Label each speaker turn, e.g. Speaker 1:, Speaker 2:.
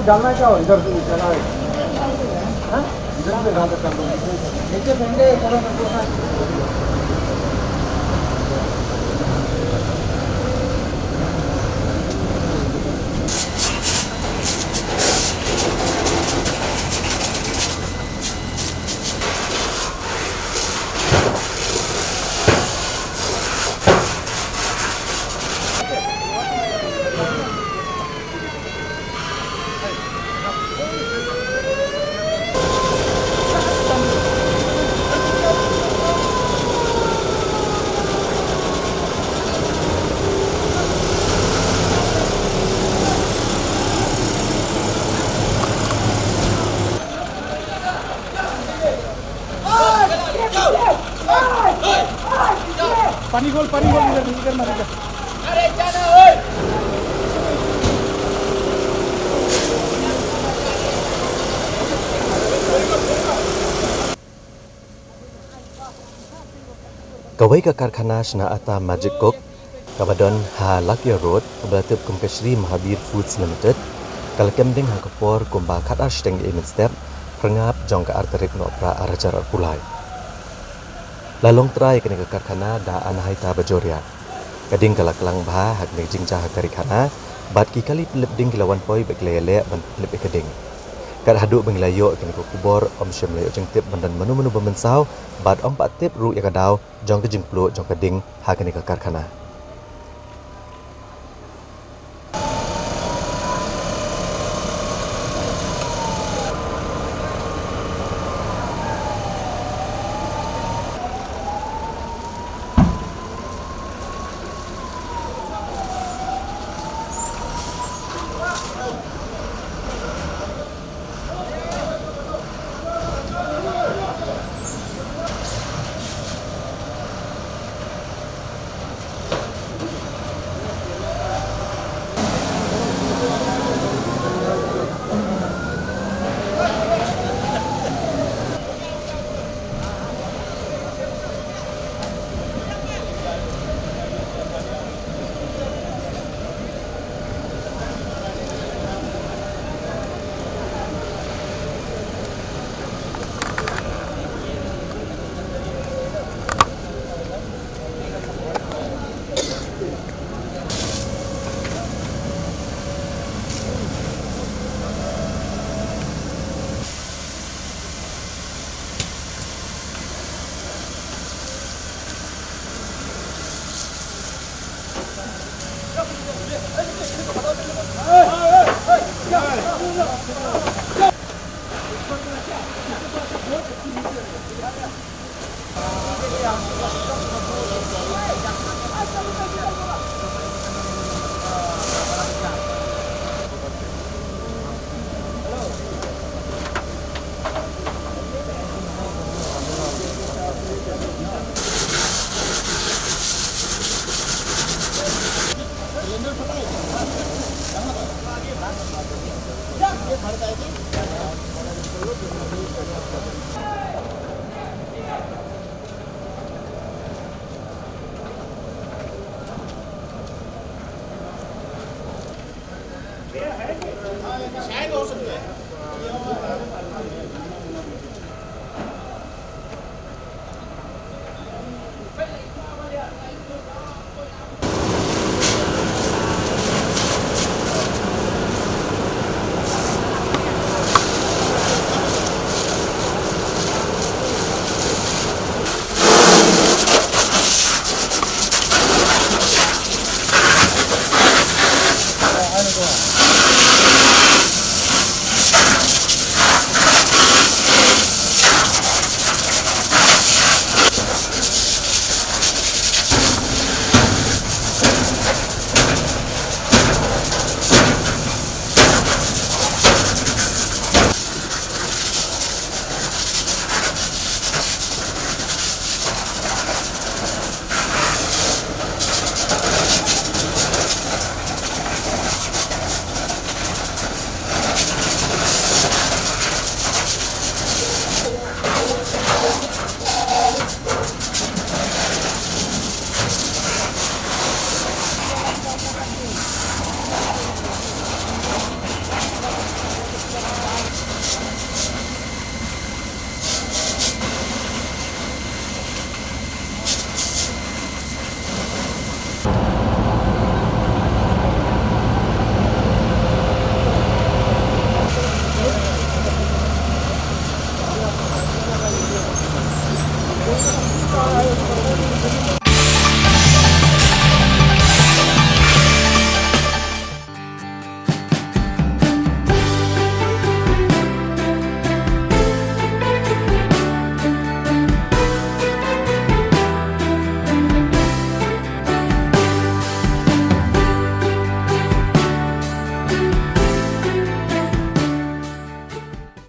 Speaker 1: डालना क्या हो इधर से चला है हाँ इधर से कहाँ तक कर दो नीचे फेंके थोड़ा सा पानी गोल इधर मार इधर अरे जाना ओए
Speaker 2: Kawai ke Karkhana Shna Ata Magic Cook, Kabadon Ha Lakya Road, Kebelatip Kumpeshri Mahabir Foods Limited, Kalkemding Hakapor Kumba Kata Shteng Emin Step, Prengap Jongka Arterik No Pra Arajar Pulai. Lalong trai kene ke Karkhana da Anahaita Bajoria. Kading kalak lang bah hak ning jingja Karikana, bat ki kali pelip ding kilawan poi beklele ban pelip ikading. Kat haduk benglayo kini ko kubor om syem layo jeng tip bandan menu-menu bemensau bat om pat tip ru yakadau jong ke jeng plu jong ke ding ha kini ke Karkhana.